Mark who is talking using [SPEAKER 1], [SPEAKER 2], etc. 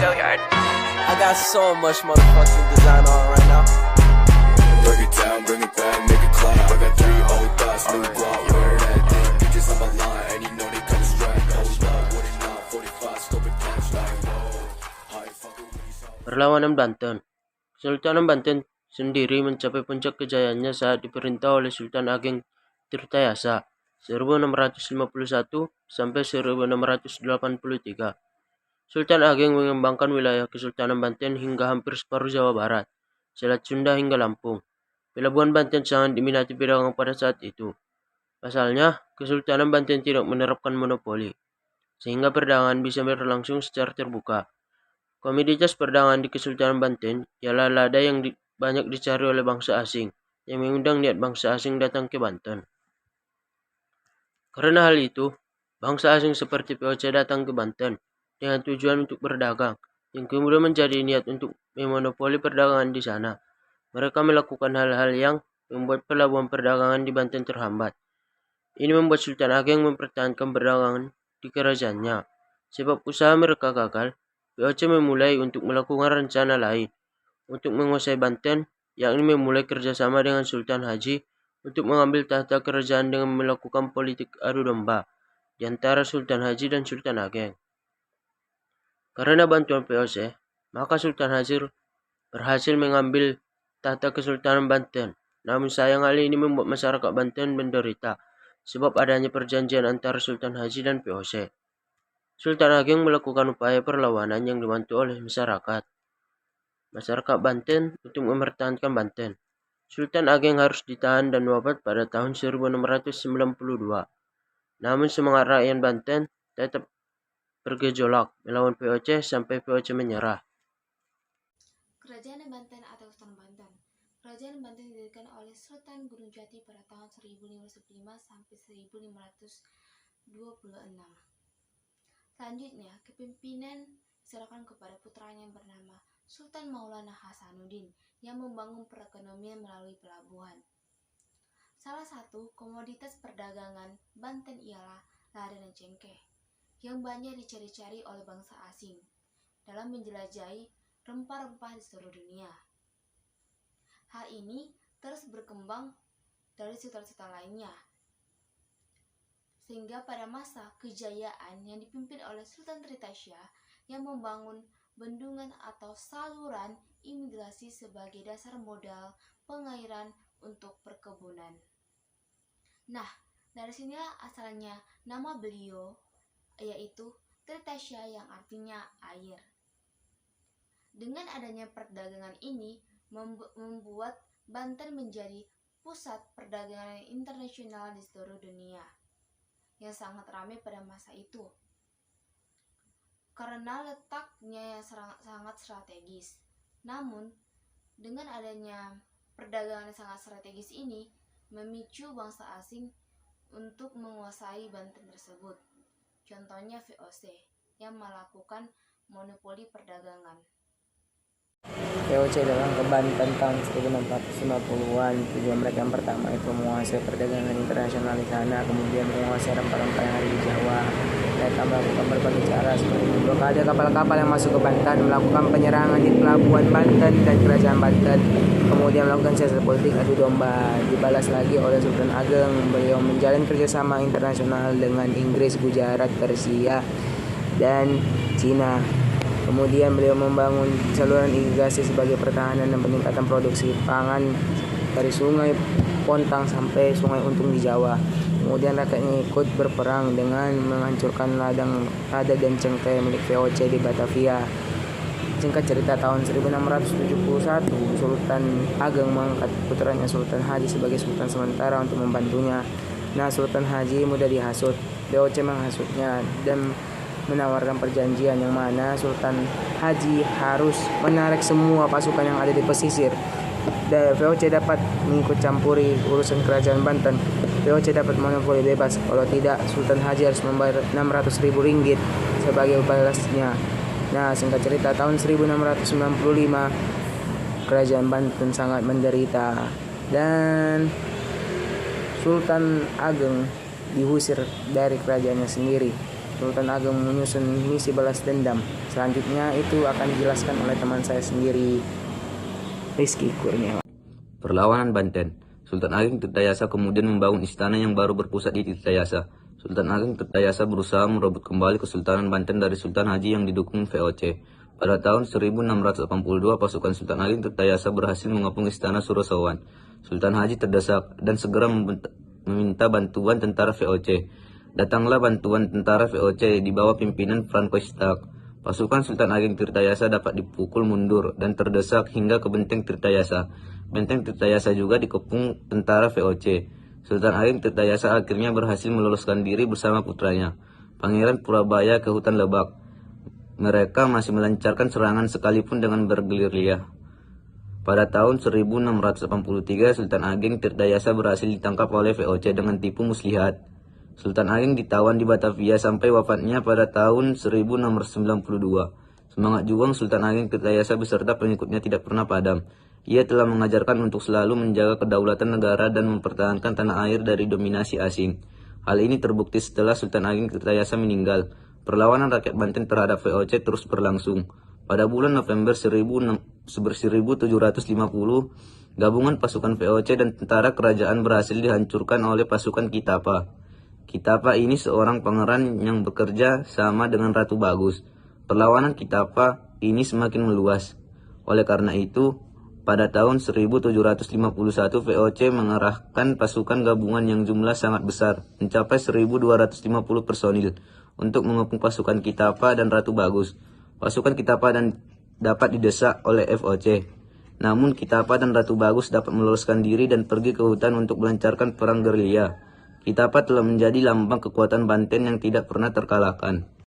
[SPEAKER 1] I got so much motherfucking design on right now.
[SPEAKER 2] Bring it down, bring it back, make it clap. I got 3 old thoughts, new guap, wear that thing. Bitches on my line, and you know they come strapped. Hold up, what it not, 45, scope it cash like whoa. How you fucking with these hoes?
[SPEAKER 3] Perlawanan Banten. Kesultanan Banten sendiri mencapai puncak kejayaannya saat diperintah oleh Sultan Ageng Tirtayasa 1651 sampai 1683. Sultan Ageng mengembangkan wilayah Kesultanan Banten hingga hampir separuh Jawa Barat, Selat Sunda hingga Lampung. Pelabuhan Banten sangat diminati pedagang pada saat itu. Pasalnya, Kesultanan Banten tidak menerapkan monopoli, sehingga perdagangan bisa berlangsung secara terbuka. Komoditas perdagangan di Kesultanan Banten ialah lada yang banyak dicari oleh bangsa asing, yang mengundang niat bangsa asing datang ke Banten. Karena hal itu, bangsa asing seperti VOC datang ke Banten dengan tujuan untuk berdagang, yang kemudian menjadi niat untuk memonopoli perdagangan di sana. Mereka melakukan hal-hal yang membuat pelabuhan perdagangan di Banten terhambat. Ini membuat Sultan Ageng mempertahankan perdagangan di kerajaannya. Sebab usaha mereka gagal, VOC memulai untuk melakukan rencana lain untuk menguasai Banten, yakni memulai kerjasama dengan Sultan Haji untuk mengambil tahta kerajaan dengan melakukan politik adu domba di antara Sultan Haji dan Sultan Ageng. Karena bantuan VOC, maka Sultan Haji berhasil mengambil tahta Kesultanan Banten. Namun sayang hal ini membuat masyarakat Banten menderita, sebab adanya perjanjian antara Sultan Haji dan VOC. Sultan Ageng melakukan upaya perlawanan yang dibantu oleh masyarakat Banten untuk mempertahankan Banten. Sultan Ageng harus ditahan dan wafat pada tahun 1692. Namun semangat rakyat Banten tetap bergejolak melawan VOC sampai VOC menyerah.
[SPEAKER 4] Kerajaan Banten atau Sultan Banten. Kerajaan Banten didirikan oleh Sultan Gunung Jati pada tahun 1505 sampai 1526. Selanjutnya, kepemimpinan diserahkan kepada putranya yang bernama Sultan Maulana Hasanuddin yang membangun perekonomian melalui pelabuhan. Salah satu komoditas perdagangan Banten ialah lada dan cengkeh, yang banyak dicari-cari oleh bangsa asing dalam menjelajahi rempah-rempah di seluruh dunia. Hal ini terus berkembang dari sultan-sultan lainnya, sehingga pada masa kejayaan yang dipimpin oleh Sultan Tritaisya yang membangun bendungan atau saluran imigrasi sebagai dasar modal pengairan untuk perkebunan. Nah, dari sinilah asalnya nama beliau, yaitu Tritaisya yang artinya air. Dengan adanya perdagangan ini membuat Banten menjadi pusat perdagangan internasional di seluruh dunia yang sangat ramai pada masa itu karena letaknya yang sangat strategis. Namun, dengan adanya perdagangan yang sangat strategis ini memicu bangsa asing untuk menguasai Banten tersebut. Contohnya VOC yang melakukan monopoli perdagangan.
[SPEAKER 5] VOC datang ke Banten tahun 1450-an. Tujuan mereka yang pertama itu menguasai perdagangan internasional di sana, kemudian menguasai rempah-rempah yang ada di Jawa. Mereka melakukan berbagai cara seperti memblokade kapal-kapal yang masuk ke Banten, melakukan penyerangan di pelabuhan Banten dan kerajaan Banten, kemudian melakukan siasat politik adu domba. Dibalas lagi oleh Sultan Ageng, beliau menjalin kerjasama internasional dengan Inggris, Gujarat, Persia, dan Cina. Kemudian beliau membangun saluran irigasi sebagai pertahanan dan peningkatan produksi pangan dari sungai Pontang sampai sungai Untung di Jawa. Kemudian rakyatnya ikut berperang dengan menghancurkan lada dan cengkeh milik VOC di Batavia. Singkat cerita, tahun 1671 Sultan Ageng mengangkat putranya Sultan Haji sebagai sultan sementara untuk membantunya. Nah, Sultan Haji mudah dihasut. VOC menghasutnya dan menawarkan perjanjian yang mana Sultan Haji harus menarik semua pasukan yang ada di pesisir. Dan VOC dapat mengikut campuri urusan kerajaan Banten. VOC dapat monopoli bebas. Kalau tidak, Sultan Haji harus membayar 600.000 ringgit sebagai balasnya. Nah, singkat cerita, tahun 1695 kerajaan Banten sangat menderita dan Sultan Ageng diusir dari kerajaannya sendiri. Sultan Ageng menyusun misi balas dendam. Selanjutnya itu akan dijelaskan oleh teman saya sendiri, Rizky Kurniawan.
[SPEAKER 6] Perlawanan Banten. Sultan Ageng Tirtayasa kemudian membangun istana yang baru berpusat di Tirtayasa. Sultan Ageng Tirtayasa berusaha merebut kembali Kesultanan Banten dari Sultan Haji yang didukung VOC. Pada tahun 1682, pasukan Sultan Ageng Tirtayasa berhasil mengepung istana Surosowan. Sultan Haji terdesak dan segera meminta bantuan tentara VOC. Datanglah bantuan tentara VOC di bawah pimpinan Francoistak. Pasukan Sultan Ageng Tirtayasa dapat dipukul mundur dan terdesak hingga ke Benteng Tirtayasa. Benteng Tirtayasa juga dikepung tentara VOC. Sultan Ageng Tirtayasa akhirnya berhasil meloloskan diri bersama putranya, Pangeran Purabaya, ke hutan Lebak. Mereka masih melancarkan serangan sekalipun dengan bergerilya. Pada tahun 1683, Sultan Ageng Tirtayasa berhasil ditangkap oleh VOC dengan tipu muslihat. Sultan Ageng ditawan di Batavia sampai wafatnya pada tahun 1692. Semangat juang Sultan Ageng Tirtayasa beserta pengikutnya tidak pernah padam. Ia telah mengajarkan untuk selalu menjaga kedaulatan negara dan mempertahankan tanah air dari dominasi asing. Hal ini terbukti setelah Sultan Ageng Tirtayasa meninggal. Perlawanan rakyat Banten terhadap VOC terus berlangsung. Pada bulan November 1750, gabungan pasukan VOC dan tentara kerajaan berhasil dihancurkan oleh pasukan Kitapa. Kitapa ini seorang pangeran yang bekerja sama dengan Ratu Bagus. Perlawanan Kitapa ini semakin meluas. Oleh karena itu, pada tahun 1751 VOC mengerahkan pasukan gabungan yang jumlah sangat besar, mencapai 1.250 personil, untuk mengepung pasukan Kitapa dan Ratu Bagus. Pasukan Kitapa dapat didesak oleh VOC. Namun Kitapa dan Ratu Bagus dapat meloloskan diri dan pergi ke hutan untuk melancarkan perang gerilya. Kitapa telah menjadi lambang kekuatan Banten yang tidak pernah terkalahkan.